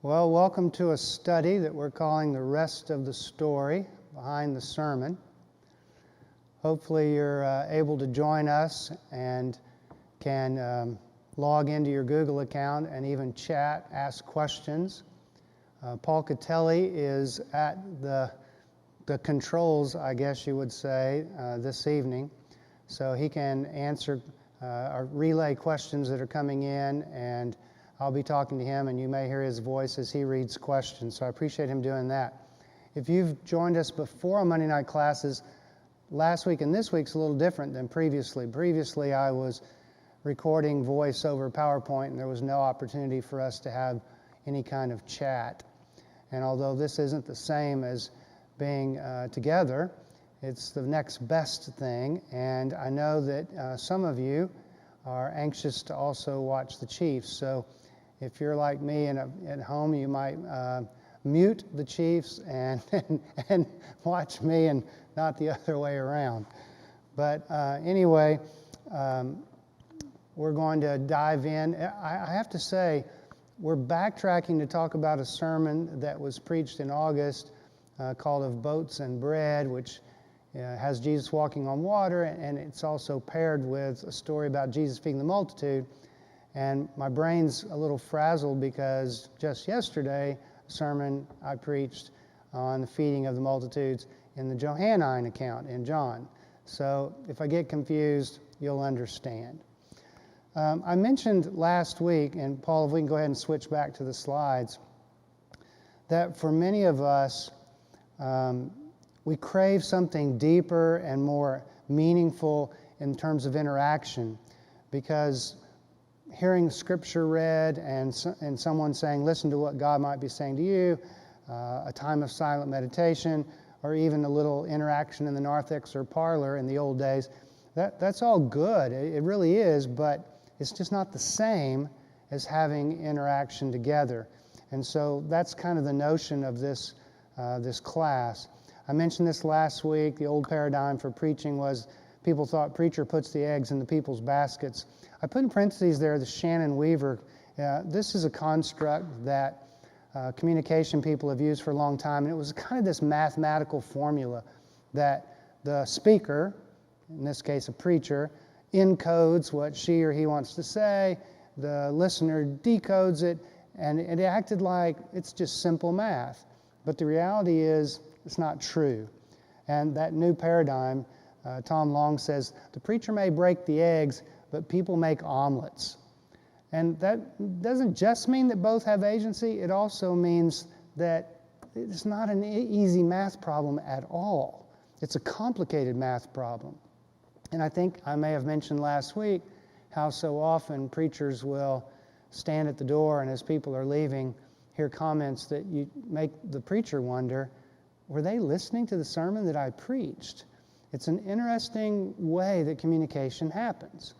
Well, welcome to a study that we're calling The Rest of the Story Behind the Sermon. Hopefully you're able to join us and can log into your Google account and even chat, ask questions. Paul Catelli is at the controls, I guess you would say, this evening, so he can answer or relay questions that are coming in, and I'll be talking to him, and you may hear his voice as he reads questions, so I appreciate him doing that. If you've joined us before on Monday night classes, last week and this week's a little different than previously. Previously, I was recording voice over PowerPoint, and there was no opportunity for us to have any kind of chat. And although this isn't the same as being together, it's the next best thing, and I know that some of you are anxious to also watch the Chiefs. So if you're like me and at home, you might mute the Chiefs and watch me and not the other way around. But anyway, we're going to dive in. I have to say, we're backtracking to talk about a sermon that was preached in August called Of Boats and Bread, which has Jesus walking on water, and it's also paired with a story about Jesus feeding the multitude. And my brain's a little frazzled because just yesterday, a sermon I preached on the feeding of the multitudes in the Johannine account in John. So if I get confused, you'll understand. I mentioned last week, and Paul, if we can go ahead and switch back to the slides, that for many of us, we crave something deeper and more meaningful in terms of interaction, because hearing Scripture read and someone saying, listen to what God might be saying to you, a time of silent meditation, or even a little interaction in the narthex or parlor in the old days, that's all good. It really is, but it's just not the same as having interaction together. And so that's kind of the notion of this class. I mentioned this last week. The old paradigm for preaching was people thought preacher puts the eggs in the people's baskets. I put in parentheses there the Shannon Weaver. This is a construct that communication people have used for a long time, and it was kind of this mathematical formula that the speaker, in this case a preacher, encodes what she or he wants to say, the listener decodes it, and it acted like it's just simple math. But the reality is, it's not true. And that new paradigm, Tom Long says, the preacher may break the eggs, but people make omelets. And that doesn't just mean that both have agency, it also means that it's not an easy math problem at all. It's a complicated math problem. And I think I may have mentioned last week how so often preachers will stand at the door and as people are leaving, hear comments that you make the preacher wonder, were they listening to the sermon that I preached? It's an interesting way that communication happens.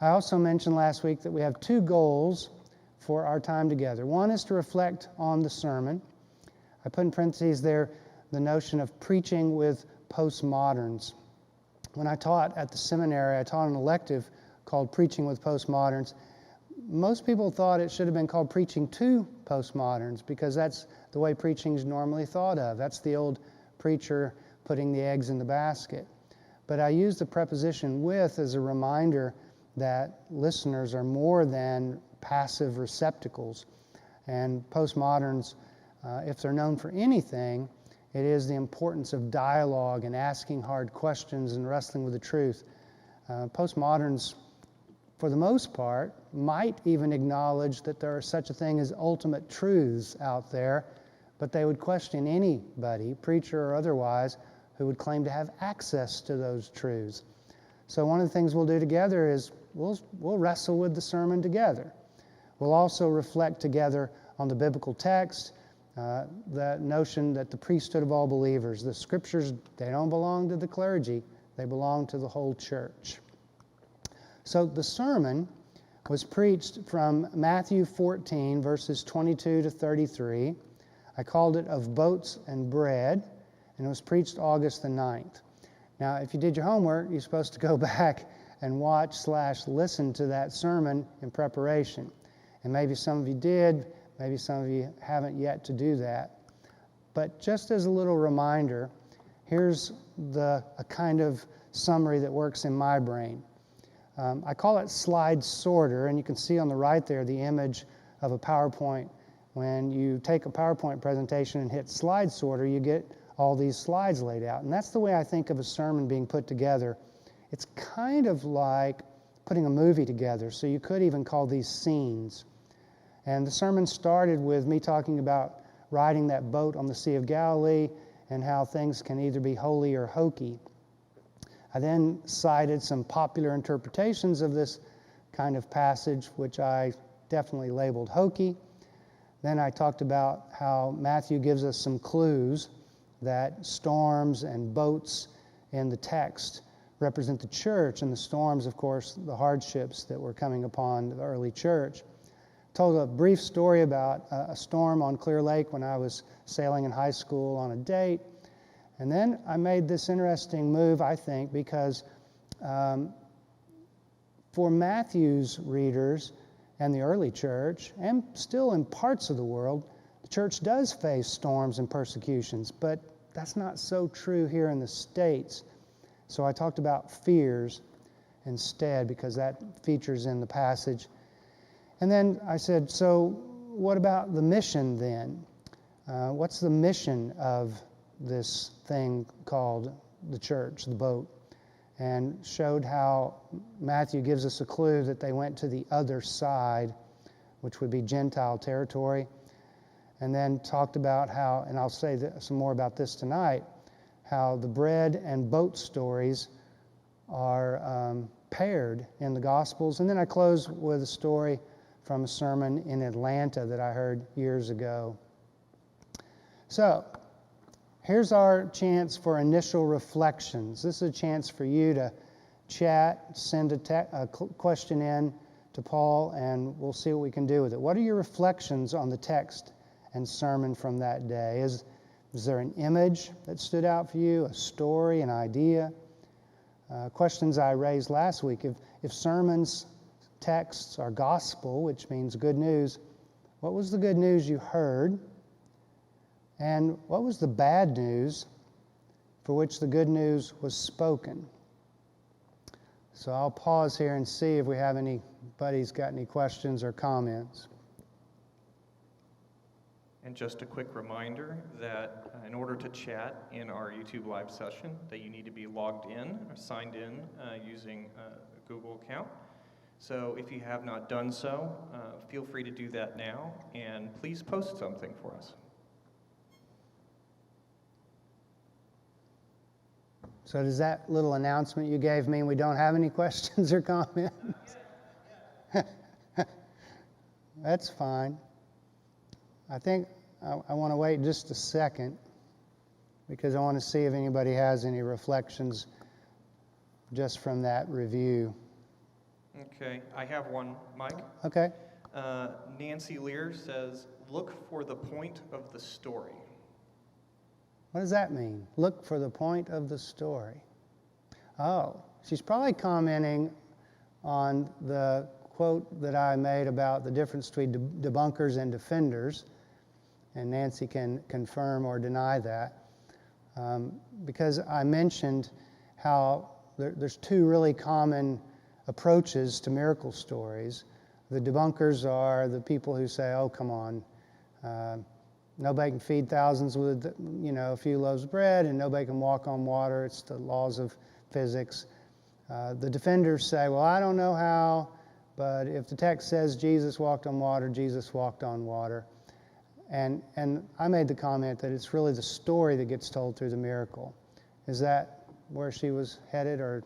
I also mentioned last week that we have two goals for our time together. One is to reflect on the sermon. I put in parentheses there the notion of preaching with postmoderns. When I taught at the seminary, I taught an elective called Preaching with Postmoderns. Most people thought it should have been called Preaching to Postmoderns because that's the way preaching is normally thought of. That's the old preacher putting the eggs in the basket. But I use the preposition with as a reminder that listeners are more than passive receptacles. And postmoderns, if they're known for anything, it is the importance of dialogue and asking hard questions and wrestling with the truth. Postmoderns, for the most part, might even acknowledge that there are such a thing as ultimate truths out there, but they would question anybody, preacher or otherwise, who would claim to have access to those truths. So one of the things we'll do together is we'll wrestle with the sermon together. We'll also reflect together on the biblical text, the notion that the priesthood of all believers, the Scriptures, they don't belong to the clergy, they belong to the whole church. So the sermon was preached from Matthew 14, verses 22 to 33. I called it Of Boats and Bread, and it was preached August the 9th. Now, if you did your homework, you're supposed to go back and watch/listen to that sermon in preparation. And maybe some of you did, Maybe some of you haven't yet to do that. But just as a little reminder, here's a kind of summary that works in my brain. I call it slide sorter, and you can see on the right there the image of a PowerPoint. When you take a PowerPoint presentation and hit slide sorter, you get all these slides laid out. And that's the way I think of a sermon being put together. It's kind of like putting a movie together, so you could even call these scenes. And the sermon started with me talking about riding that boat on the Sea of Galilee and how things can either be holy or hokey. I then cited some popular interpretations of this kind of passage, which I definitely labeled hokey. Then I talked about how Matthew gives us some clues that storms and boats in the text represent the church, and the storms, of course, the hardships that were coming upon the early church. Told a brief story about a storm on Clear Lake when I was sailing in high school on a date. And then I made this interesting move, I think, because for Matthew's readers and the early church, and still in parts of the world, the church does face storms and persecutions, but that's not so true here in the States. So I talked about fears instead, because that features in the passage. And then I said, so what about the mission then? What's the mission of this thing called the church, the boat? And showed how Matthew gives us a clue that they went to the other side, which would be Gentile territory. And then talked about how, and I'll say some more about this tonight, how the bread and boat stories are paired in the Gospels. And then I close with a story from a sermon in Atlanta that I heard years ago. So, here's our chance for initial reflections. This is a chance for you to chat, send a question in to Paul, and we'll see what we can do with it. What are your reflections on the text and sermon from that day? Is there an image that stood out for you, a story, an idea? Questions I raised last week. If sermons, texts are gospel, which means good news, what was the good news you heard? And what was the bad news for which the good news was spoken? So I'll pause here and see if we have anybody's got any questions or comments. And just a quick reminder that in order to chat in our YouTube live session, that you need to be logged in or signed in using a Google account. So if you have not done so, feel free to do that now, and please post something for us. So does that little announcement you gave mean we don't have any questions or comments? That's fine. I think I want to wait just a second because I want to see if anybody has any reflections just from that review. Okay, I have one, Mike. Okay. Nancy Lear says, look for the point of the story. What does that mean? Look for the point of the story. Oh, she's probably commenting on the quote that I made about the difference between debunkers and defenders, and Nancy can confirm or deny that, because I mentioned how there's two really common approaches to miracle stories. The debunkers are the people who say, oh, come on, nobody can feed thousands with, a few loaves of bread, and nobody can walk on water. It's the laws of physics. The defenders say, well, I don't know how, but if the text says Jesus walked on water, Jesus walked on water. And I made the comment that it's really the story that gets told through the miracle. Is that where she was headed, or?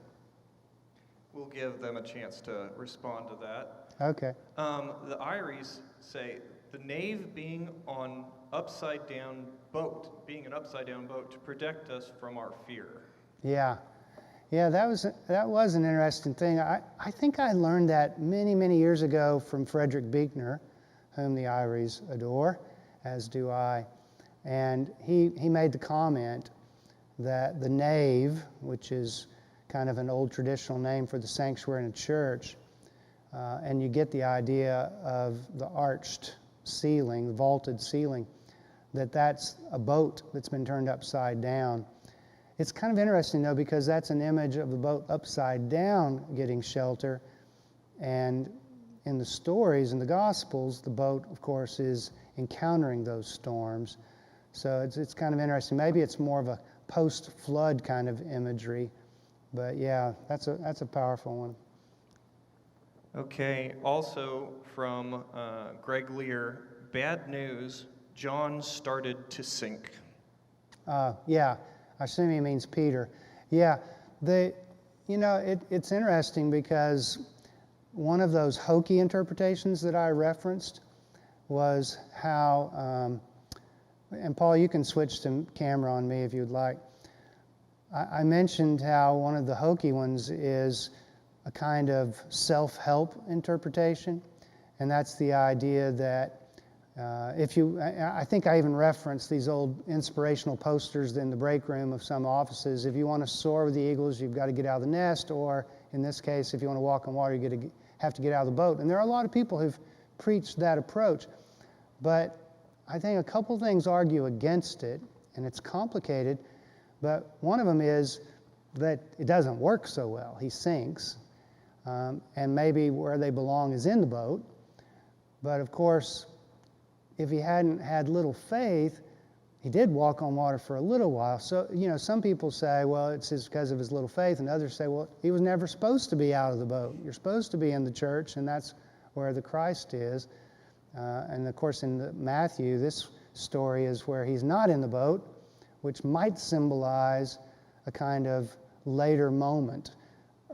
We'll give them a chance to respond to that. Okay. The Iries say, the nave being an upside down boat to protect us from our fear. Yeah, that was an interesting thing. I think I learned that many years ago from Frederick Buechner, whom the Iries adore, as do I. And he made the comment that the nave, which is kind of an old traditional name for the sanctuary in a church, and you get the idea of the arched ceiling, the vaulted ceiling, that's a boat that's been turned upside down. It's kind of interesting, though, because that's an image of the boat upside down getting shelter. And in the stories, in the Gospels, the boat, of course, is encountering those storms. So it's kind of interesting. Maybe it's more of a post-flood kind of imagery. But yeah, that's a powerful one. Okay, also from Greg Lear, bad news, John started to sink. Yeah, I assume he means Peter. Yeah, it's interesting because one of those hokey interpretations that I referenced was how, and Paul, you can switch to camera on me if you'd like. I mentioned how one of the hokey ones is a kind of self-help interpretation, and that's the idea that I think I even referenced these old inspirational posters in the break room of some offices. If you want to soar with the eagles, you've got to get out of the nest, or in this case, if you want to walk on water, you have to get out of the boat. And there are a lot of people who've preached that approach, but I think a couple things argue against it, and it's complicated, but one of them is that it doesn't work so well. He sinks, and maybe where they belong is in the boat, but of course, if he hadn't had little faith, he did walk on water for a little while. So, some people say, well, it's because of his little faith, and others say, well, he was never supposed to be out of the boat. You're supposed to be in the church, and that's where the Christ is. And of course, in Matthew, this story is where he's not in the boat, which might symbolize a kind of later moment.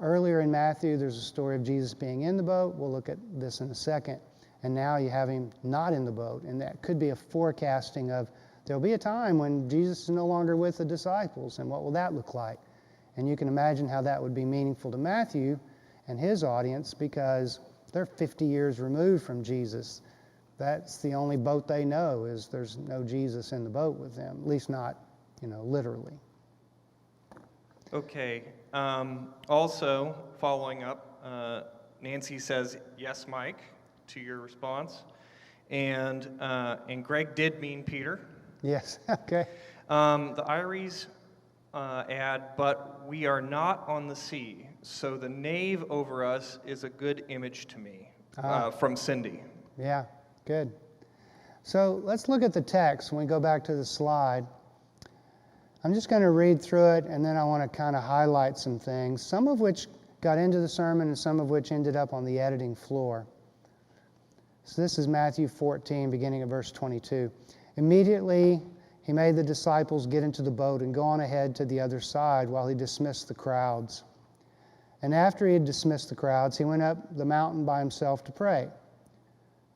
Earlier in Matthew, there's a story of Jesus being in the boat. We'll look at this in a second. And now you have him not in the boat. And that could be a forecasting of there'll be a time when Jesus is no longer with the disciples. And what will that look like? And you can imagine how that would be meaningful to Matthew and his audience, because they're 50 years removed from Jesus. That's the only boat they know, is there's no Jesus in the boat with them, at least not, literally. Okay. Also, following up, Nancy says, yes, Mike, to your response. And Greg did mean Peter. Yes, okay. The Iries add, but we are not on the sea, so the nave over us is a good image to me, from Cindy. Yeah, good. So let's look at the text when we go back to the slide. I'm just going to read through it, and then I want to kind of highlight some things, some of which got into the sermon and some of which ended up on the editing floor. So this is Matthew 14, beginning at verse 22. Immediately he made the disciples get into the boat and go on ahead to the other side while he dismissed the crowds. And after he had dismissed the crowds, he went up the mountain by himself to pray.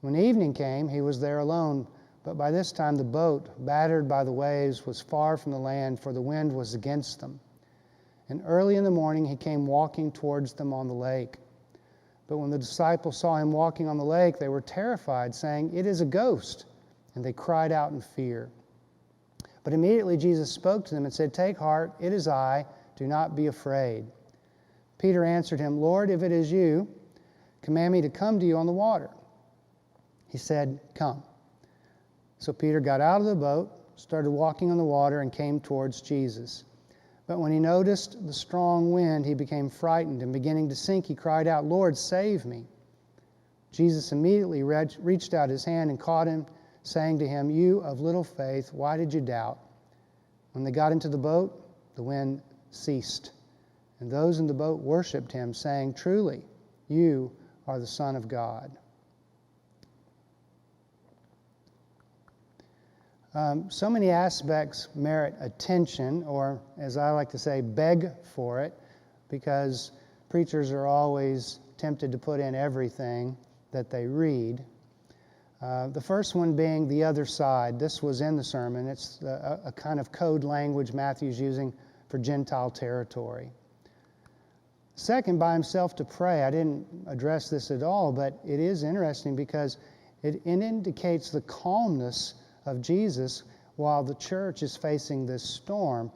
When evening came, he was there alone, but by this time the boat, battered by the waves, was far from the land, for the wind was against them. And early in the morning he came walking towards them on the lake. But when the disciples saw him walking on the lake, they were terrified, saying, "It is a ghost," and they cried out in fear. But immediately Jesus spoke to them and said, "Take heart, it is I, do not be afraid." Peter answered him, "Lord, if it is you, command me to come to you on the water." He said, "Come." So Peter got out of the boat, started walking on the water, and came towards Jesus. But when he noticed the strong wind, he became frightened, and beginning to sink, he cried out, "Lord, save me." Jesus immediately reached out his hand and caught him, saying to him, "You of little faith, why did you doubt?" When they got into the boat, the wind ceased, and those in the boat worshipped him, saying, "Truly, you are the Son of God." So many aspects merit attention, or as I like to say, beg for it, because preachers are always tempted to put in everything that they read. The first one being the other side. This was in the sermon. It's a kind of code language Matthew's using for Gentile territory. Second, by himself to pray. I didn't address this at all, but it is interesting because it indicates the calmness of Jesus while the church is facing this storm.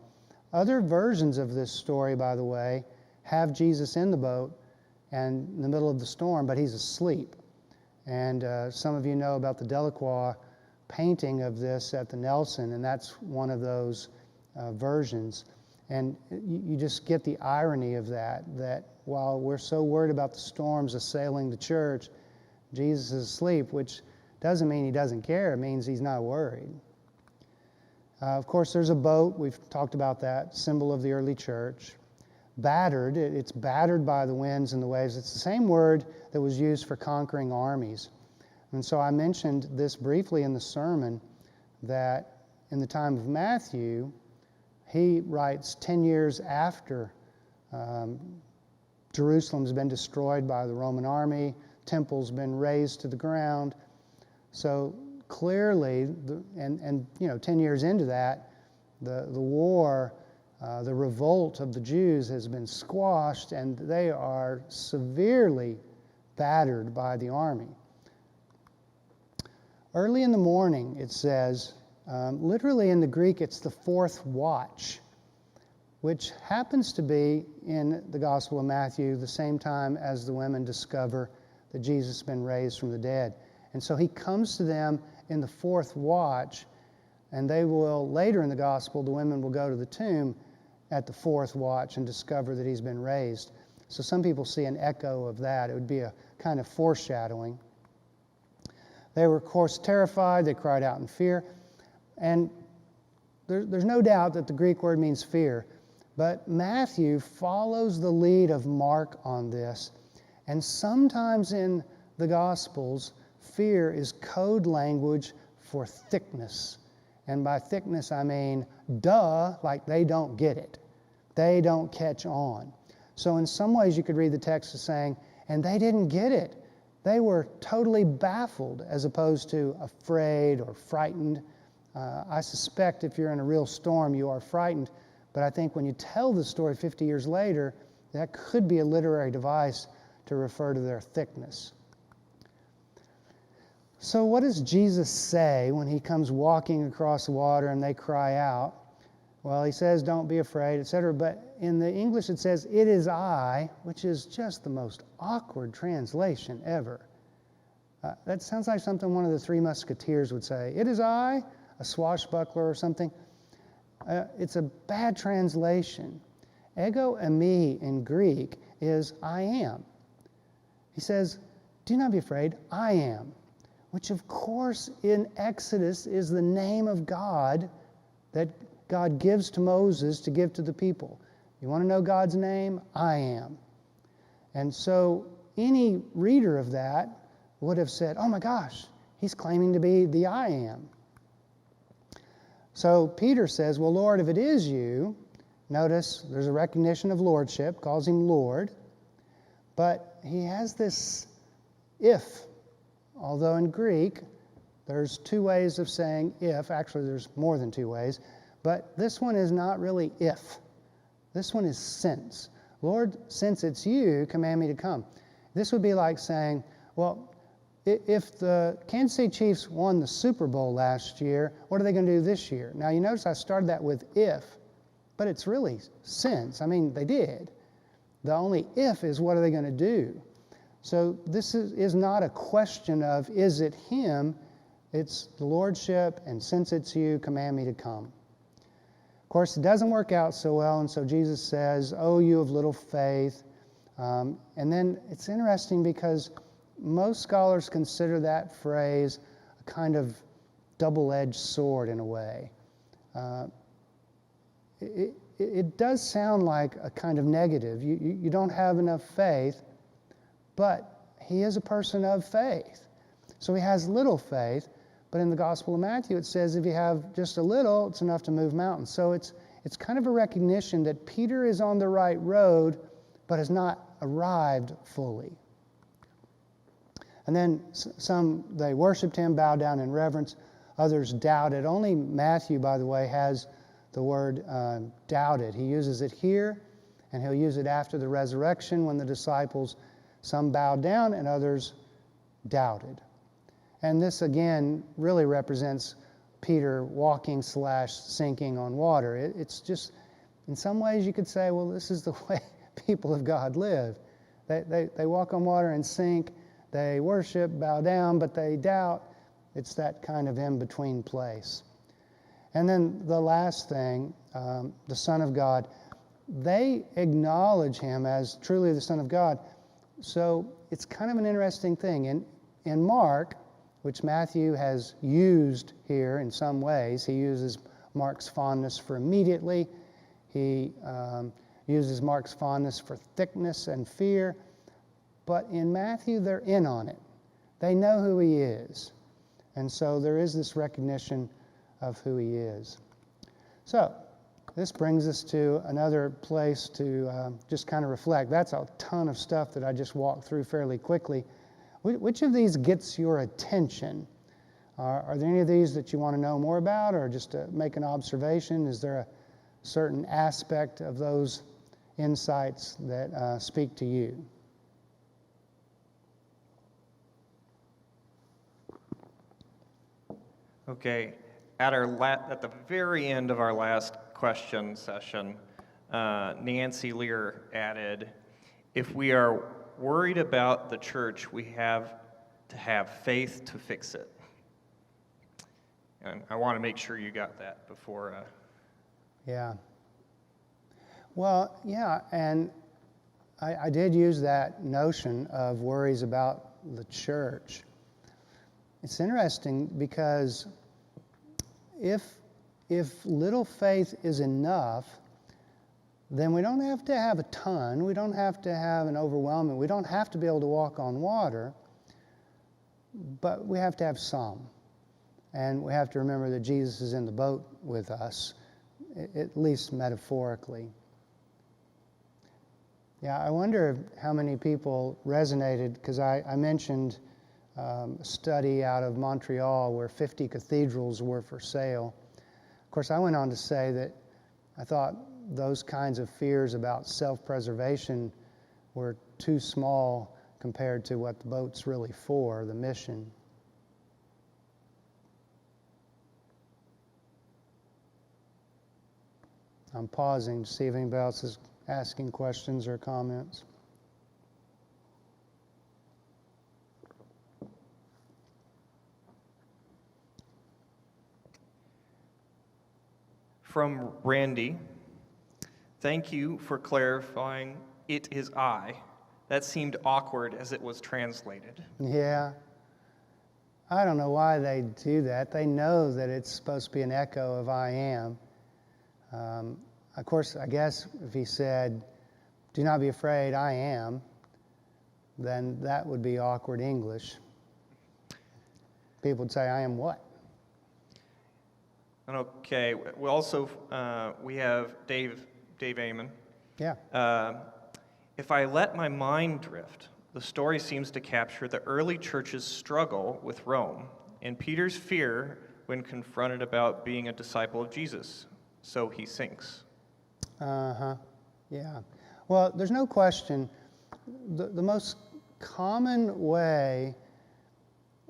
Other versions of this story, by the way, have Jesus in the boat and in the middle of the storm, but he's asleep. And some of you know about the Delacroix painting of this at the Nelson, and that's one of those versions. And you just get the irony of that while we're so worried about the storms assailing the church, Jesus is asleep, which doesn't mean he doesn't care. It means he's not worried. Of course, there's a boat. We've talked about that, symbol of the early church. Battered, it's battered by the winds and the waves. It's the same word that was used for conquering armies. And so I mentioned this briefly in the sermon, that in the time of Matthew, he writes 10 years after Jerusalem's been destroyed by the Roman army, temple's been razed to the ground. So clearly, 10 years into that, the war, the revolt of the Jews has been squashed, and they are severely battered by the army. Early in the morning, it says, literally in the Greek, it's the fourth watch, which happens to be in the Gospel of Matthew the same time as the women discover that Jesus has been raised from the dead. And so he comes to them in the fourth watch, and they will, later in the Gospel, the women will go to the tomb at the fourth watch and discover that he's been raised. So some people see an echo of that. It would be a kind of foreshadowing. They were, of course, terrified. They cried out in fear. And there's no doubt that the Greek word means fear. But Matthew follows the lead of Mark on this. And sometimes in the Gospels, fear is code language for thickness. And by thickness, I mean, like they don't get it. They don't catch on. So in some ways, you could read the text as saying, and they didn't get it. They were totally baffled, as opposed to afraid or frightened. I suspect if you're in a real storm, you are frightened. But I think when you tell the story 50 years later, that could be a literary device to refer to their thickness. So what does Jesus say when he comes walking across the water and they cry out? Well, he says, don't be afraid, etc. But in the English it says, it is I, which is just the most awkward translation ever. That sounds like something one of the Three Musketeers would say. It is I, a swashbuckler or something. It's a bad translation. Ego eimi in Greek is I am. He says, do not be afraid, I am. Which of course in Exodus is the name of God that God gives to Moses to give to the people. You want to know God's name? I am. And so any reader of that would have said, oh my gosh, he's claiming to be the I am. So Peter says, well, Lord, if it is you, notice there's a recognition of lordship, calls him Lord, but he has this if. Although in Greek, there's two ways of saying if. Actually, there's more than two ways. But this one is not really if. This one is since. Lord, since it's you, command me to come. This would be like saying, well, if the Kansas City Chiefs won the Super Bowl last year, what are they going to do this year? Now, you notice I started that with if, but it's really since. I mean, they did. The only if is what are they going to do? So this is not a question of is it him, it's the lordship, and since it's you, command me to come. Of course, it doesn't work out so well, and so Jesus says, oh, you of little faith. And then it's interesting because most scholars consider that phrase a kind of double-edged sword in a way. It does sound like a kind of negative. You don't have enough faith, but he is a person of faith. So he has little faith, but in the Gospel of Matthew it says if you have just a little, it's enough to move mountains. So it's kind of a recognition that Peter is on the right road, but has not arrived fully. And then some, they worshiped him, bowed down in reverence. Others doubted. Only Matthew, by the way, has the word doubted. He uses it here, and he'll use it after the resurrection when the disciples, some bowed down and others doubted. And this, again, really represents Peter walking / sinking on water. It's just, in some ways you could say, well, this is the way people of God live. They walk on water and sink. They worship, bow down, but they doubt. It's that kind of in-between place. And then the last thing, the Son of God, they acknowledge him as truly the Son of God. So it's kind of an interesting thing. In Mark, which Matthew has used here in some ways, he uses Mark's fondness for immediately. He uses Mark's fondness for thickness and fear. But in Matthew, they're in on it. They know who he is. And so there is this recognition of who he is. So this brings us to another place to just kind of reflect. That's a ton of stuff that I just walked through fairly quickly. Which of these gets your attention? Are there any of these that you want to know more about, or just to make an observation? Is there a certain aspect of those insights that speak to you? Okay, at the very end of our last question session, Nancy Lear added, if we are worried about the church, we have to have faith to fix it. And I want to make sure you got that before. Yeah. Well, yeah, and I did use that notion of worries about the church. It's interesting because if little faith is enough, then we don't have to have a ton. We don't have to have an overwhelming. We don't have to be able to walk on water, but we have to have some. And we have to remember that Jesus is in the boat with us, at least metaphorically. Yeah, I wonder how many people resonated, because I mentioned a study out of Montreal where 50 cathedrals were for sale. Of course, I went on to say that I thought those kinds of fears about self-preservation were too small compared to what the boat's really for, the mission. I'm pausing to see if anybody else is asking questions or comments. From Randy, thank you for clarifying it is I. That seemed awkward as it was translated. Yeah. I don't know why they do that. They know that it's supposed to be an echo of I am. Of course, I guess if he said, do not be afraid, I am, then that would be awkward English. People would say, I am what? Okay, we also, we have Dave Amon. Yeah. If I let my mind drift, the story seems to capture the early church's struggle with Rome and Peter's fear when confronted about being a disciple of Jesus. So he sinks. Yeah. Well, there's no question. The most common way,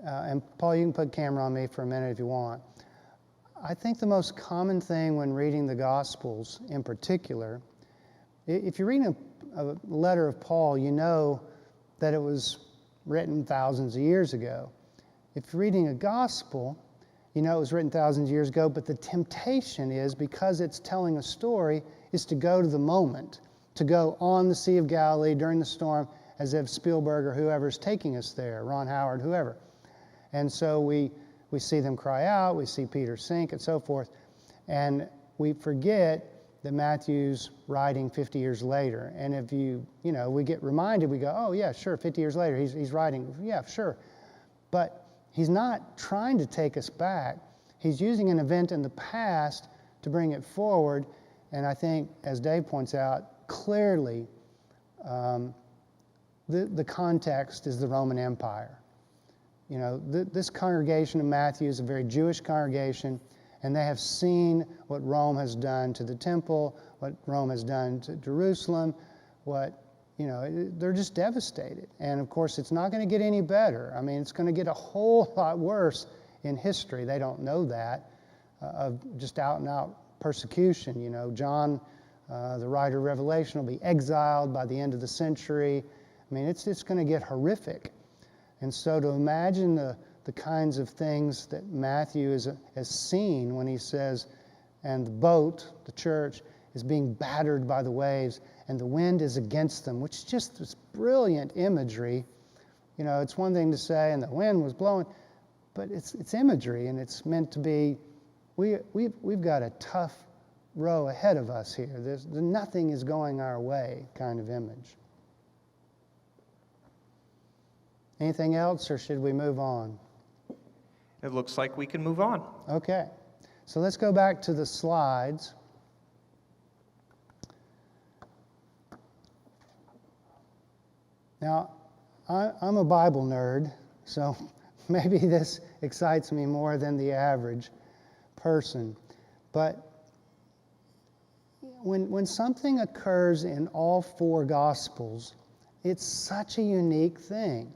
and Paul, you can put camera on me for a minute if you want. I think the most common thing when reading the Gospels in particular, if you're reading a letter of Paul, you know that it was written thousands of years ago. If you're reading a Gospel, you know it was written thousands of years ago, but the temptation is, because it's telling a story, is to go to the moment, to go on the Sea of Galilee during the storm as if Spielberg or whoever's taking us there, Ron Howard, whoever. And so we see them cry out, we see Peter sink, and so forth. And we forget that Matthew's writing 50 years later. And if we get reminded, we go, oh yeah, sure, 50 years later, he's writing, yeah, sure. But he's not trying to take us back. He's using an event in the past to bring it forward. And I think, as Dave points out, clearly the context is the Roman Empire. You know, this congregation of Matthew is a very Jewish congregation, and they have seen what Rome has done to the temple, what Rome has done to Jerusalem, they're just devastated. And of course, it's not going to get any better. I mean, it's going to get a whole lot worse in history. They don't know that, of just out and out persecution. You know, John, the writer of Revelation, will be exiled by the end of the century. I mean, it's going to get horrific. And so to imagine the kinds of things that Matthew has seen when he says, and the boat, the church, is being battered by the waves, and the wind is against them, which is just this brilliant imagery. You know, it's one thing to say, and the wind was blowing, but it's imagery, and it's meant to be, we've got a tough row ahead of us here. Nothing is going our way kind of image. Anything else, or should we move on? It looks like we can move on. Okay. So let's go back to the slides. Now, I'm a Bible nerd, so maybe this excites me more than the average person. But when something occurs in all four Gospels, it's such a unique thing.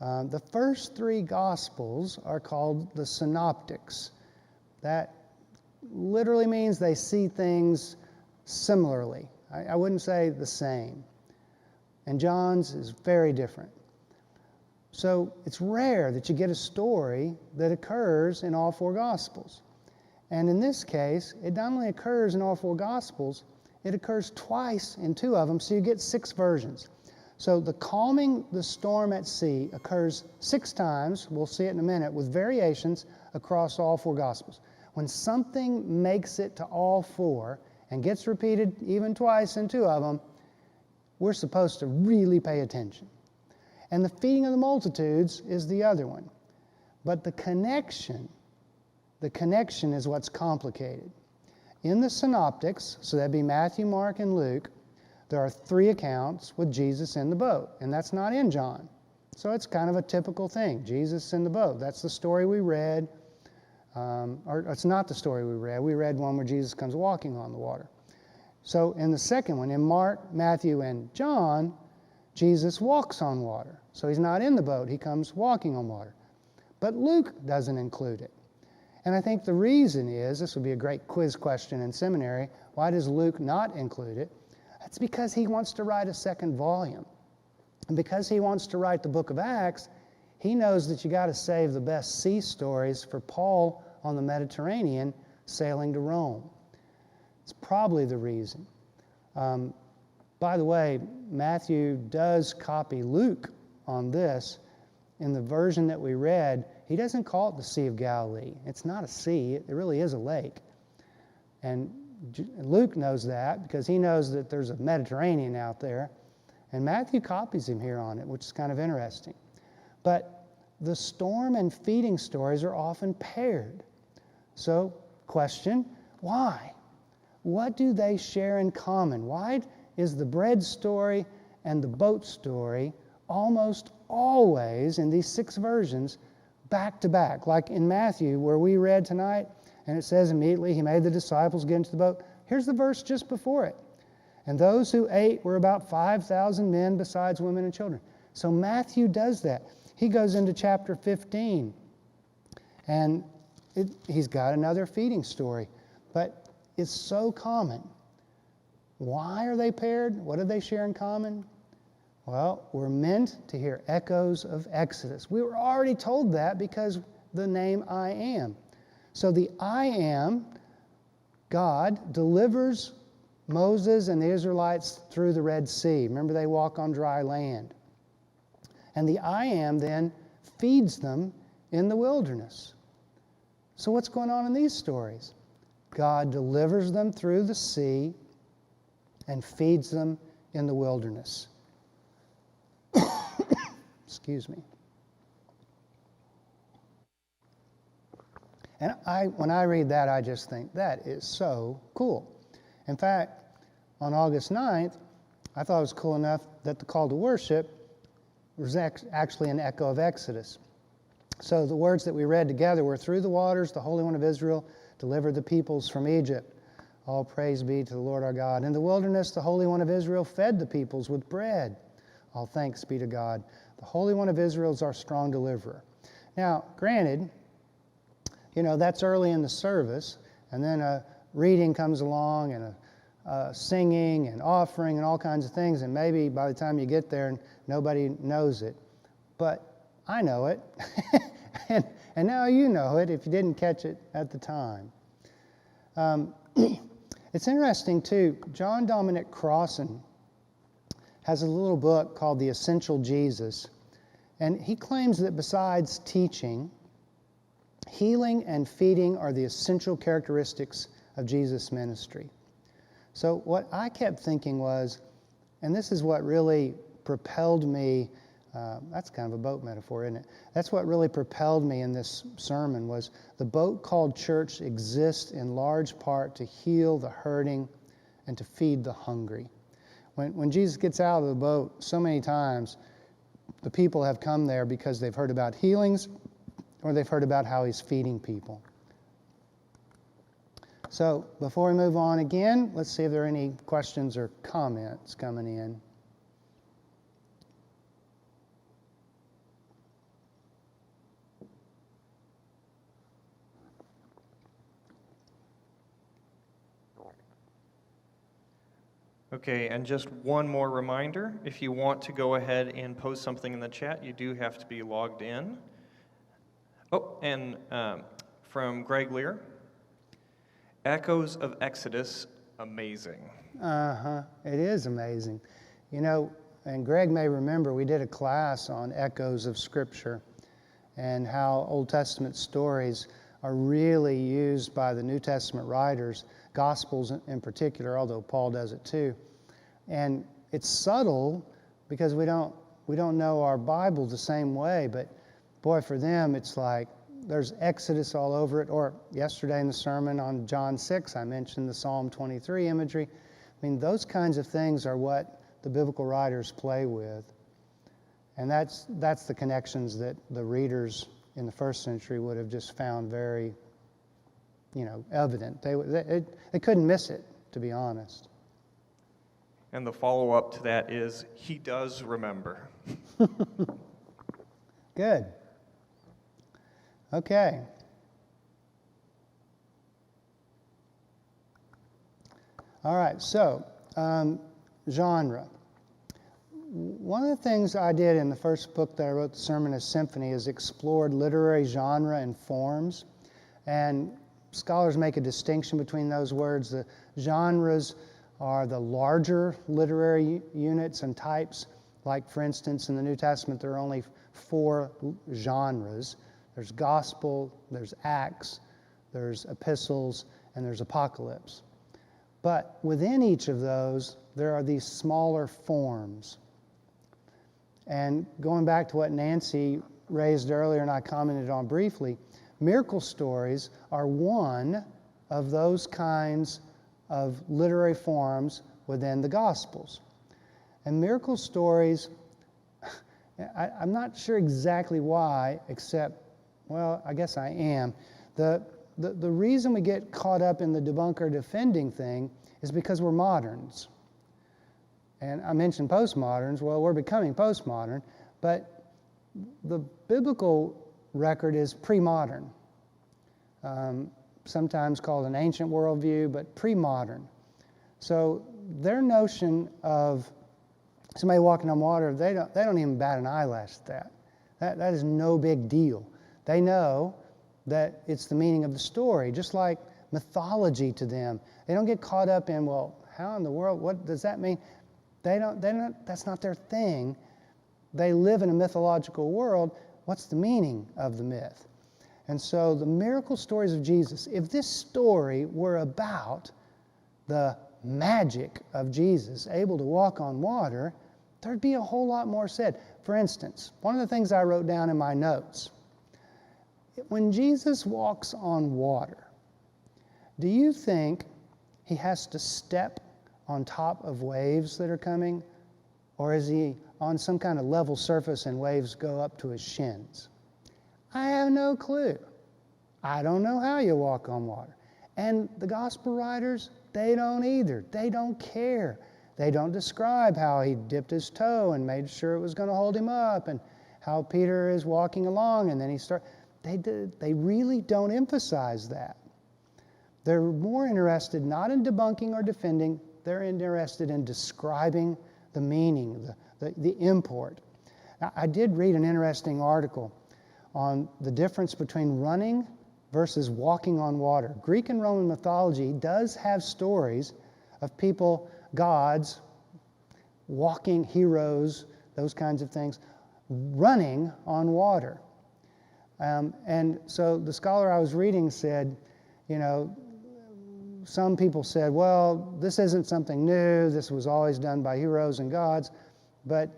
The first three Gospels are called the synoptics. That literally means they see things similarly. I wouldn't say the same. And John's is very different. So it's rare that you get a story that occurs in all four Gospels. And in this case, it not only occurs in all four Gospels, it occurs twice in two of them, so you get 6 versions. So the calming the storm at sea occurs 6 times, we'll see it in a minute, with variations across all four Gospels. When something makes it to all four and gets repeated even twice in 2 of them, we're supposed to really pay attention. And the feeding of the multitudes is the other one. But the connection is what's complicated. In the synoptics, so that'd be Matthew, Mark, and Luke, there are 3 accounts with Jesus in the boat, and that's not in John. So it's kind of a typical thing, Jesus in the boat. That's the story we read, or it's not the story we read. We read one where Jesus comes walking on the water. So in the second one, in Mark, Matthew, and John, Jesus walks on water. So he's not in the boat, he comes walking on water. But Luke doesn't include it. And I think the reason is, this would be a great quiz question in seminary, why does Luke not include it? That's because he wants to write a 2nd volume. And because he wants to write the book of Acts, he knows that you got to save the best sea stories for Paul on the Mediterranean sailing to Rome. It's probably the reason. By the way, Matthew does copy Luke on this. In the version that we read, he doesn't call it the Sea of Galilee. It's not a sea, it really is a lake. And Luke knows that because he knows that there's a Mediterranean out there. And Matthew copies him here on it, which is kind of interesting. But the storm and feeding stories are often paired. So, question, why? What do they share in common? Why is the bread story and the boat story almost always, in these 6 versions, back to back? Like in Matthew, where we read tonight, and it says immediately he made the disciples get into the boat. Here's the verse just before it. And those who ate were about 5,000 men besides women and children. So Matthew does that. He goes into chapter 15, and he's got another feeding story. But it's so common. Why are they paired? What do they share in common? Well, we're meant to hear echoes of Exodus. We were already told that because the name I Am. So the I Am, God, delivers Moses and the Israelites through the Red Sea. Remember, they walk on dry land. And the I Am then feeds them in the wilderness. So what's going on in these stories? God delivers them through the sea and feeds them in the wilderness. Excuse me. And when I read that, I just think, that is so cool. In fact, on August 9th, I thought it was cool enough that the call to worship was actually an echo of Exodus. So the words that we read together were, through the waters, the Holy One of Israel delivered the peoples from Egypt. All praise be to the Lord our God. In the wilderness, the Holy One of Israel fed the peoples with bread. All thanks be to God. The Holy One of Israel is our strong deliverer. Now, granted, that's early in the service, and then a reading comes along, and a singing and offering and all kinds of things, and maybe by the time you get there, nobody knows it. But I know it. and now you know it if you didn't catch it at the time. It's interesting, too. John Dominic Crossan has a little book called The Essential Jesus. And he claims that besides teaching, healing and feeding are the essential characteristics of Jesus' ministry. So what I kept thinking was, and this is what really propelled me, that's kind of a boat metaphor, isn't it? That's what really propelled me in this sermon was the boat called church exists in large part to heal the hurting and to feed the hungry. When Jesus gets out of the boat, so many times the people have come there because they've heard about healings or they've heard about how he's feeding people. So before we move on again, let's see if there are any questions or comments coming in. Okay, and just one more reminder, if you want to go ahead and post something in the chat, you do have to be logged in. Oh, and from Greg Lear, Echoes of Exodus, amazing. It is amazing. You know, and Greg may remember we did a class on echoes of Scripture and how Old Testament stories are really used by the New Testament writers, Gospels in particular, although Paul does it too. And it's subtle because we don't know our Bible the same way, but boy, for them it's like there's Exodus all over it. Or yesterday in the sermon on John 6, I mentioned the Psalm 23 imagery. I mean, those kinds of things are what the biblical writers play with. And that's the connections that the readers in the first century would have just found very, evident. They couldn't miss it, to be honest. And the follow-up to that is, he does remember. Good. Okay. All right, so genre. One of the things I did in the first book that I wrote, The Sermon as Symphony, is explored literary genre and forms. And scholars make a distinction between those words. The genres are the larger literary units and types. Like, for instance, in the New Testament, there are only 4 genres. There's gospel, there's acts, there's epistles, and there's apocalypse. But within each of those, there are these smaller forms. And going back to what Nancy raised earlier and I commented on briefly, miracle stories are one of those kinds of literary forms within the Gospels. And miracle stories, I'm not sure exactly why, except, well, I guess I am. The reason we get caught up in the debunker defending thing is because we're moderns. And I mentioned postmoderns. Well, we're becoming postmodern, but the biblical record is pre-modern. Sometimes called an ancient worldview, but pre-modern. So their notion of somebody walking on water, they don't even bat an eyelash at that. That is no big deal. They know that it's the meaning of the story, just like mythology to them. They don't get caught up in, well, how in the world, what does that mean? They don't, that's not their thing. They live in a mythological world. What's the meaning of the myth? And so the miracle stories of Jesus, if this story were about the magic of Jesus, able to walk on water, there'd be a whole lot more said. For instance, one of the things I wrote down in my notes, when Jesus walks on water, do you think he has to step on top of waves that are coming? Or is he on some kind of level surface and waves go up to his shins? I have no clue. I don't know how you walk on water. And the gospel writers, they don't either. They don't care. They don't describe how he dipped his toe and made sure it was going to hold him up, and how Peter is walking along and then he starts. They really don't emphasize that. They're more interested not in debunking or defending. They're interested in describing the meaning, the import. I did read an interesting article on the difference between running versus walking on water. Greek and Roman mythology does have stories of people, gods, walking heroes, those kinds of things, running on water. And so the scholar I was reading said, some people said, well, this isn't something new, this was always done by heroes and gods, but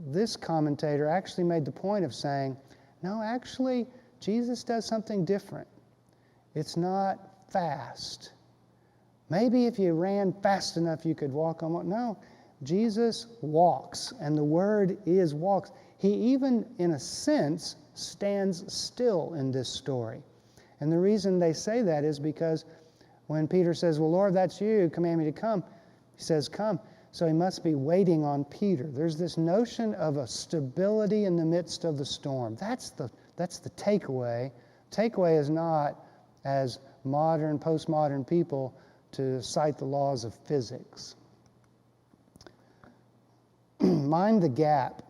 this commentator actually made the point of saying, no, actually, Jesus does something different. It's not fast. Maybe if you ran fast enough, you could walk on water. No, Jesus walks, and the word is walks. He even, in a sense, stands still in this story. And the reason they say that is because when Peter says, well, Lord, that's you, command me to come, he says, come. So he must be waiting on Peter. There's this notion of a stability in the midst of the storm. That's the takeaway. Takeaway is not, as modern, postmodern people, to cite the laws of physics. Mind the gap.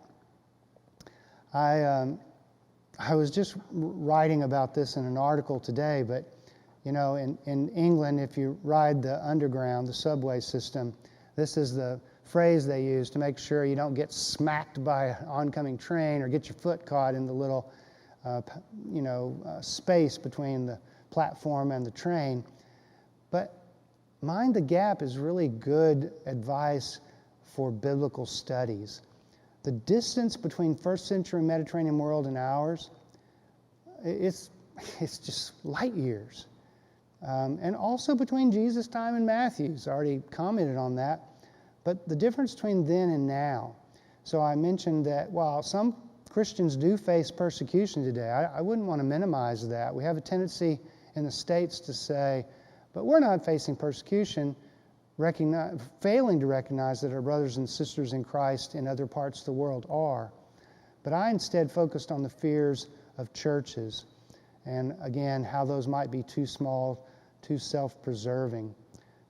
I was just writing about this in an article today, but in England, if you ride the underground, the subway system, this is the phrase they use to make sure you don't get smacked by an oncoming train or get your foot caught in the little, space between the platform and the train. But mind the gap is really good advice for biblical studies. The distance between first century Mediterranean world and ours, it's just light years. And also between Jesus' time and Matthew's, I already commented on that. But the difference between then and now. So I mentioned that while some Christians do face persecution today, I wouldn't want to minimize that. We have a tendency in the States to say, but we're not facing persecution, failing to recognize that our brothers and sisters in Christ in other parts of the world are. But I instead focused on the fears of churches, and again, how those might be too small, too self-preserving,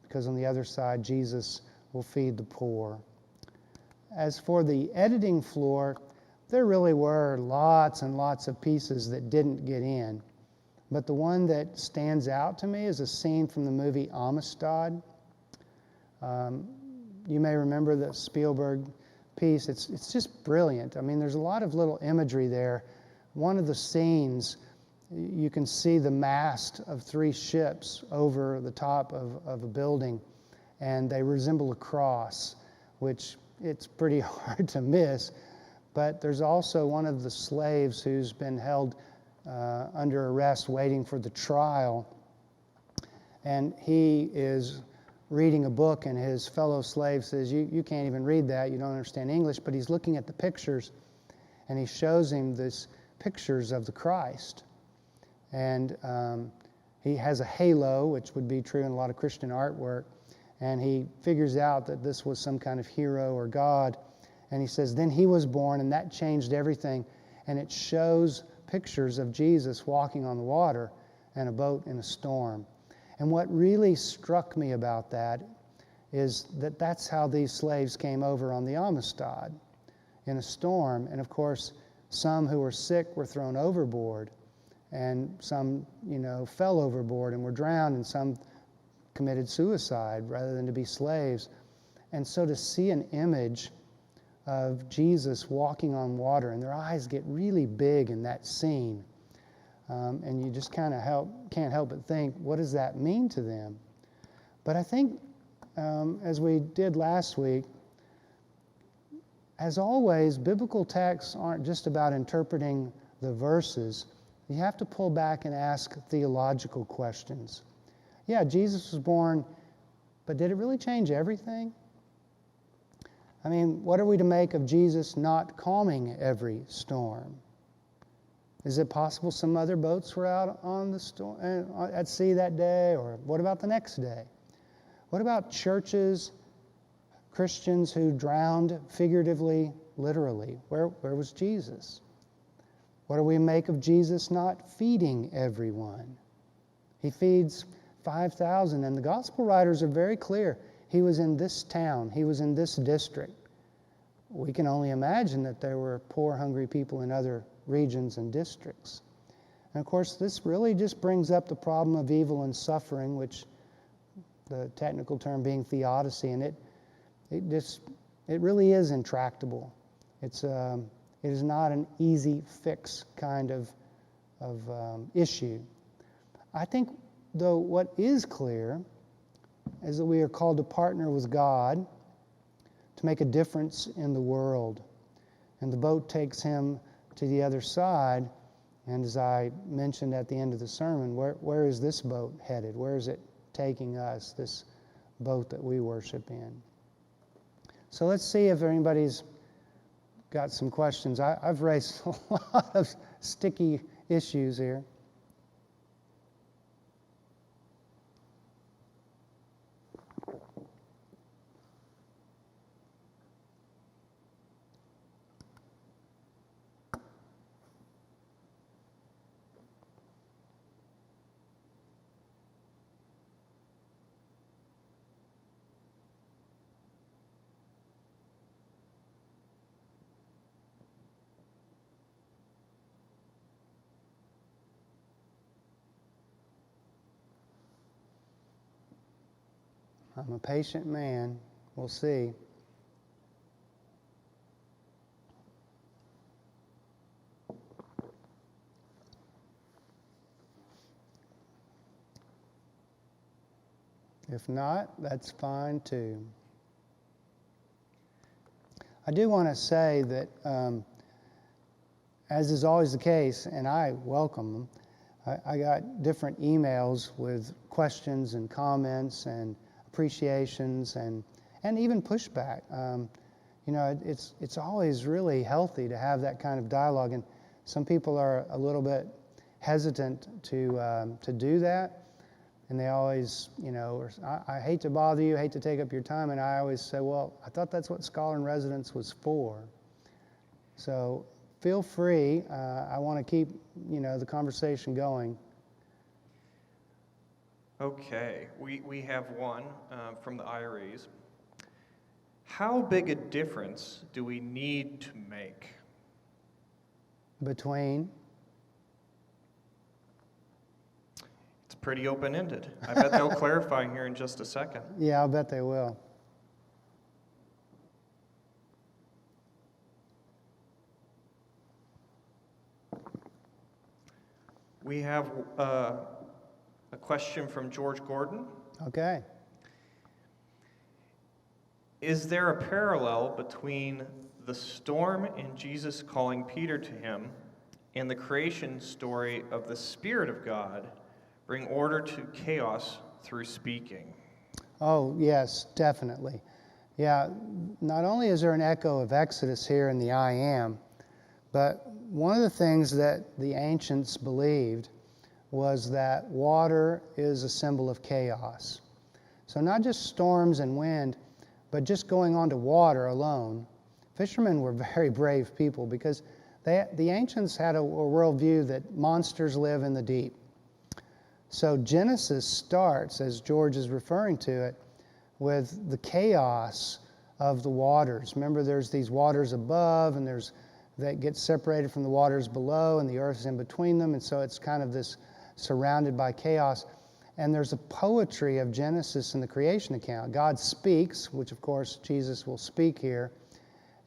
because on the other side, Jesus will feed the poor. As for the editing floor, there really were lots and lots of pieces that didn't get in. But the one that stands out to me is a scene from the movie Amistad. You may remember the Spielberg piece. It's just brilliant. I mean, there's a lot of little imagery there. One of the scenes, you can see the mast of 3 ships over the top of a building, and they resemble a cross, which it's pretty hard to miss. But there's also one of the slaves who's been held under arrest waiting for the trial, and he is reading a book, and his fellow slave says, you can't even read that, you don't understand English, but he's looking at the pictures, and he shows him these pictures of the Christ. And he has a halo, which would be true in a lot of Christian artwork, and he figures out that this was some kind of hero or God, and he says, then he was born, and that changed everything, and it shows pictures of Jesus walking on the water and a boat in a storm. And what really struck me about that is that that's how these slaves came over on the Amistad, in a storm. And of course, some who were sick were thrown overboard, and some, fell overboard and were drowned, and some committed suicide rather than to be slaves. And so to see an image of Jesus walking on water, and their eyes get really big in that scene, and you just kind of can't help but think, what does that mean to them? But I think, as we did last week, as always, biblical texts aren't just about interpreting the verses. You have to pull back and ask theological questions. Yeah, Jesus was born, but did it really change everything? I mean, what are we to make of Jesus not calming every storm? Is it possible some other boats were out on the storm, at sea that day? Or what about the next day? What about churches, Christians who drowned figuratively, literally? Where was Jesus? What do we make of Jesus not feeding everyone? He feeds 5,000, and the gospel writers are very clear. He was in this town. He was in this district. we can only imagine that there were poor, hungry people in other regions and districts. And of course, this really just brings up the problem of evil and suffering, which the technical term being theodicy, and it really is intractable. It is not an easy fix kind of issue. I think, though, what is clear is that we are called to partner with God to make a difference in the world. And the boat takes him to the other side. And as I mentioned at the end of the sermon, where is this boat headed? Where is it taking us, this boat that we worship in? So let's see if anybody's got some questions. I've raised a lot of sticky issues here. I'm a patient man. We'll see. If not, that's fine too. I do want to say that, as is always the case, and I welcome them, I got different emails with questions and comments and appreciations and even pushback. It's always really healthy to have that kind of dialogue, and some people are a little bit hesitant to do that, and they always, I hate to bother you, hate to take up your time, and I always say, well, I thought that's what Scholar in Residence was for. So feel free. I want to keep, the conversation going. Okay, we have one from the IRAs. How big a difference do we need to make? Between? It's pretty open-ended. I bet they'll clarify here in just a second. Yeah, I'll bet they will. We have a question from George Gordon. Okay. Is there a parallel between the storm and Jesus calling Peter to him and the creation story of the Spirit of God bring order to chaos through speaking? Oh, yes, definitely. Yeah, not only is there an echo of Exodus here in the I Am, but one of the things that the ancients believed was that water is a symbol of chaos. So not just storms and wind, but just going on to water alone. Fishermen were very brave people because the ancients had a worldview that monsters live in the deep. So Genesis starts, as George is referring to it, with the chaos of the waters. Remember, there's these waters above, and that get separated from the waters below, and the earth is in between them, and so it's kind of this surrounded by chaos. And there's a poetry of Genesis in the creation account. God speaks, which of course Jesus will speak here,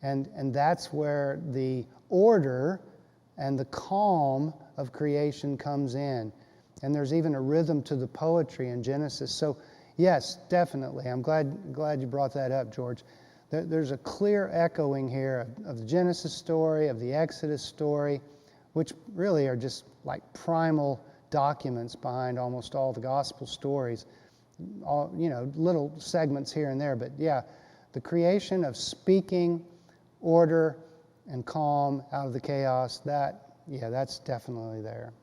and that's where the order and the calm of creation comes in. And there's even a rhythm to the poetry in Genesis. So yes, definitely. I'm glad you brought that up, George. There's a clear echoing here of the Genesis story, of the Exodus story, which really are just like primal documents behind almost all the gospel stories. Little segments here and there, but yeah, the creation of speaking, order, and calm out of the chaos, that's definitely there.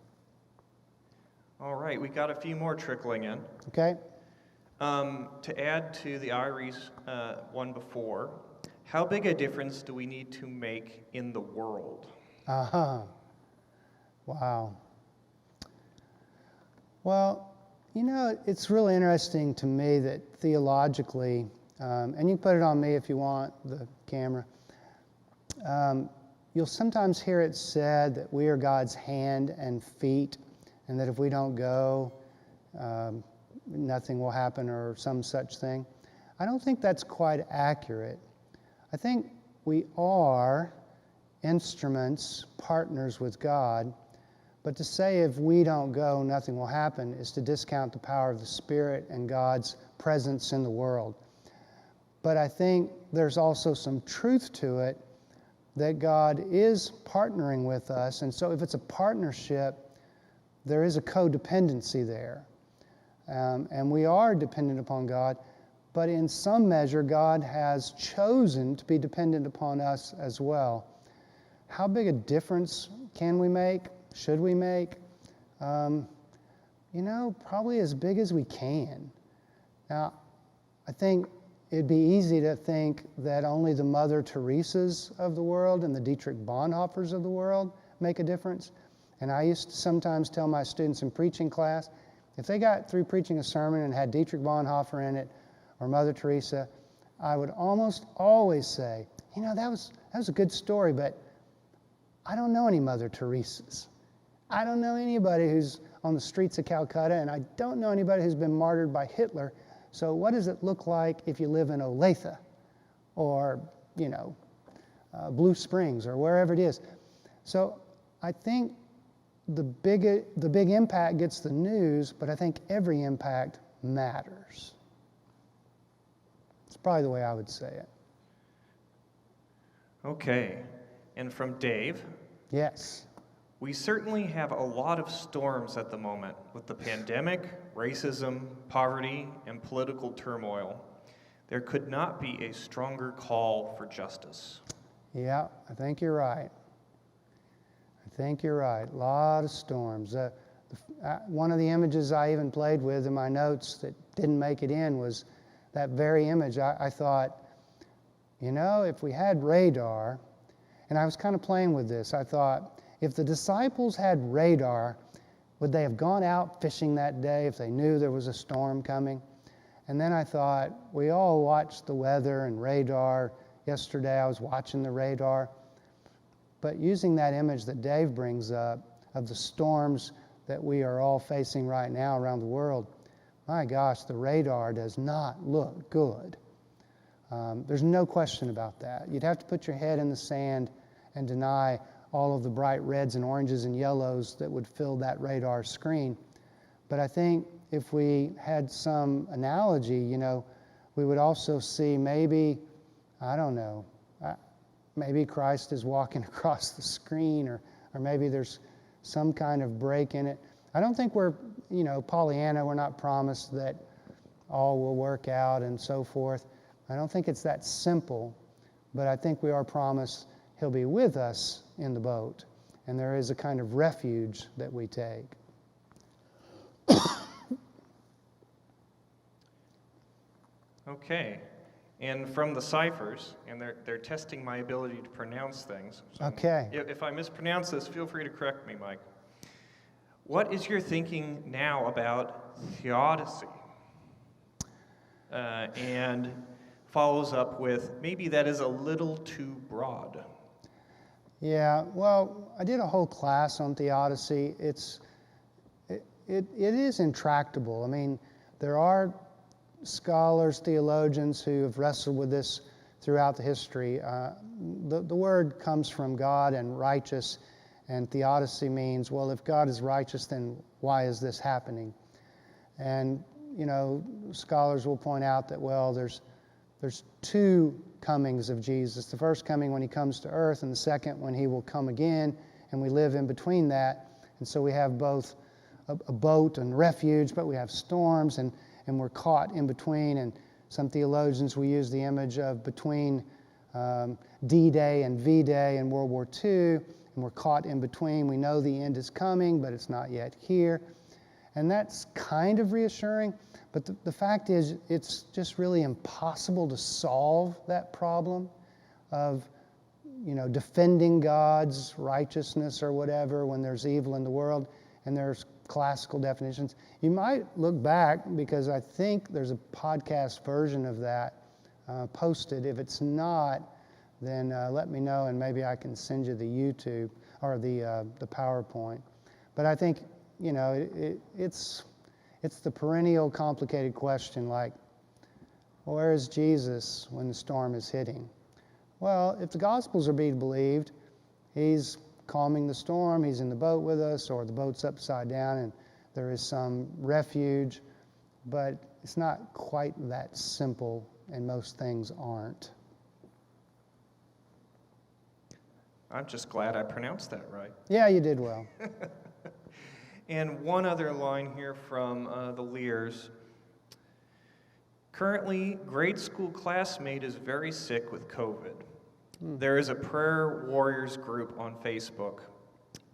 All right, we got a few more trickling in. Okay. To add to the Iris one before, how big a difference do we need to make in the world? Wow. Well, it's really interesting to me that theologically, and you can put it on me if you want, the camera, You'll sometimes hear it said that we are God's hand and feet, and that if we don't go, nothing will happen or some such thing. I don't think that's quite accurate. I think we are instruments, partners with God, but to say if we don't go, nothing will happen is to discount the power of the Spirit and God's presence in the world. But I think there's also some truth to it that God is partnering with us, and so if it's a partnership, there is a codependency there. And we are dependent upon God, but in some measure, God has chosen to be dependent upon us as well. How big a difference can we make? Should we make? Probably as big as we can. Now, I think it'd be easy to think that only the Mother Teresas of the world and the Dietrich Bonhoeffers of the world make a difference. And I used to sometimes tell my students in preaching class, if they got through preaching a sermon and had Dietrich Bonhoeffer in it, or Mother Teresa, I would almost always say, that was a good story, but I don't know any Mother Teresas. I don't know anybody who's on the streets of Calcutta, and I don't know anybody who's been martyred by Hitler. So what does it look like if you live in Olathe or, Blue Springs or wherever it is? So I think the big impact gets the news, but I think every impact matters. It's probably the way I would say it. Okay. And from Dave. Yes. We certainly have a lot of storms at the moment with the pandemic, racism, poverty, and political turmoil. There could not be a stronger call for justice. Yeah, I think you're right. A lot of storms. One of the images I even played with in my notes that didn't make it in was that very image. I thought, if we had radar, and I was kind of playing with this, I thought, if the disciples had radar, would they have gone out fishing that day if they knew there was a storm coming? And then I thought, we all watched the weather and radar. Yesterday I was watching the radar. But using that image that Dave brings up of the storms that we are all facing right now around the world, my gosh, the radar does not look good. There's no question about that. You'd have to put your head in the sand and deny all of the bright reds and oranges and yellows that would fill that radar screen. But I think if we had some analogy, we would also see maybe Christ is walking across the screen, or maybe there's some kind of break in it. I don't think we're, Pollyanna, we're not promised that all will work out and so forth. I don't think it's that simple, but I think we are promised He'll be with us in the boat, and there is a kind of refuge that we take. Okay. And from the ciphers, and they're testing my ability to pronounce things. So okay. If I mispronounce this, feel free to correct me, Mike. What is your thinking now about theodicy? And follows up with, maybe that is a little too broad. Yeah, well, I did a whole class on theodicy. It is intractable. I mean, there are scholars, theologians who have wrestled with this throughout the history. The word comes from God and righteous, and theodicy means, well, if God is righteous, then why is this happening? And, scholars will point out that, well, there's two comings of Jesus. The first coming when He comes to earth, and the second when He will come again, and we live in between that. And so we have both a boat and refuge, but we have storms, and we're caught in between. And some theologians will use the image of between D-Day and V-Day in World War II, and we're caught in between. We know the end is coming, but it's not yet here. And that's kind of reassuring, but the fact is it's just really impossible to solve that problem of, defending God's righteousness or whatever when there's evil in the world, and there's classical definitions. You might look back, because I think there's a podcast version of that posted. If it's not, then let me know, and maybe I can send you the YouTube or the PowerPoint. But I think, you know, it's the perennial complicated question, like, where is Jesus when the storm is hitting? Well, if the Gospels are being believed, he's calming the storm, he's in the boat with us, or the boat's upside down and there is some refuge, but it's not quite that simple, and most things aren't. I'm just glad I pronounced that right. Yeah, you did well. And one other line here from the Lears. Currently, grade school classmate is very sick with COVID. There is a prayer warriors group on Facebook.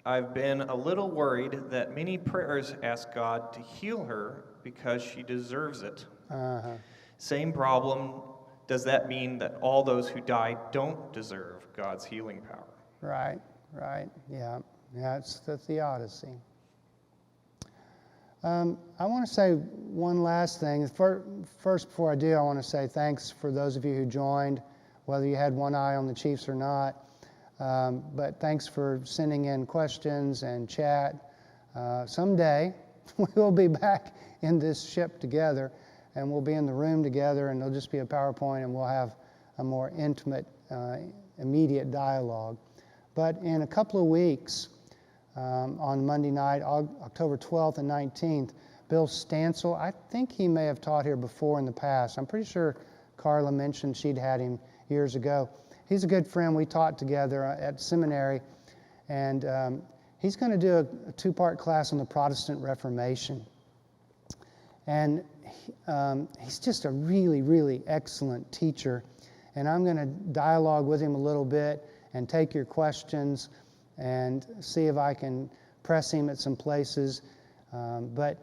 I've been a little worried that many prayers ask God to heal her because she deserves it. Same problem. Does that mean that all those who died don't deserve God's healing power? Right, yeah. Yeah, it's the theodicy. I want to say one last thing. First, before I do, I want to say thanks for those of you who joined, whether you had one eye on the Chiefs or not. But thanks for sending in questions and chat. Someday, we will be back in this ship together, and we'll be in the room together, and there'll just be a PowerPoint, and we'll have a more intimate, immediate dialogue. But in a couple of weeks, on Monday night, October 12th and 19th, Bill Stansel, I think he may have taught here before in the past. I'm pretty sure Carla mentioned she'd had him years ago. He's a good friend. We taught together at seminary, and he's going to do a two-part class on the Protestant Reformation. And he's just a really, really excellent teacher. And I'm going to dialogue with him a little bit and take your questions and see if I can press him at some places. But,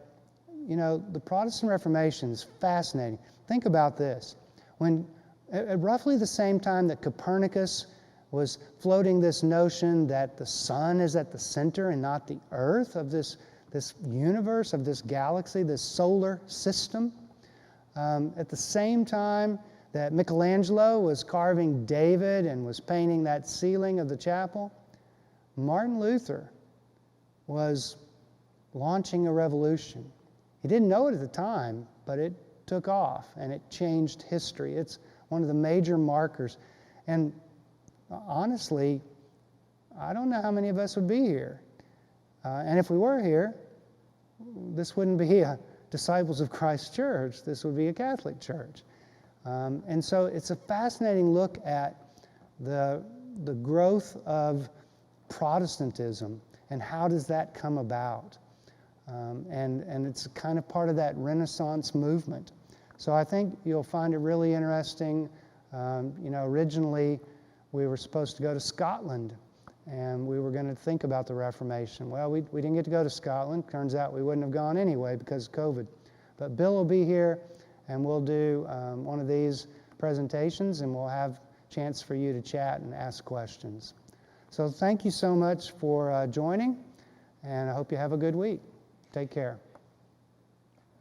you know, the Protestant Reformation is fascinating. Think about this. When at roughly the same time that Copernicus was floating this notion that the sun is at the center and not the earth of this universe, of this galaxy, this solar system, at the same time that Michelangelo was carving David and was painting that ceiling of the chapel, Martin Luther was launching a revolution. He didn't know it at the time, but it took off and it changed history. It's one of the major markers. And honestly, I don't know how many of us would be here. And if we were here, this wouldn't be a Disciples of Christ church. This would be a Catholic church. And so it's a fascinating look at the growth of Protestantism and how does that come about. And it's kind of part of that Renaissance movement. So I think you'll find it really interesting. You know, originally we were supposed to go to Scotland and we were going to think about the Reformation. Well, we didn't get to go to Scotland. Turns out we wouldn't have gone anyway because of COVID. But Bill will be here and we'll do one of these presentations and we'll have a chance for you to chat and ask questions. So thank you so much for joining, and I hope you have a good week. Take care.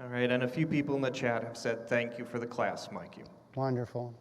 All right, and a few people in the chat have said thank you for the class, Mikey. Wonderful.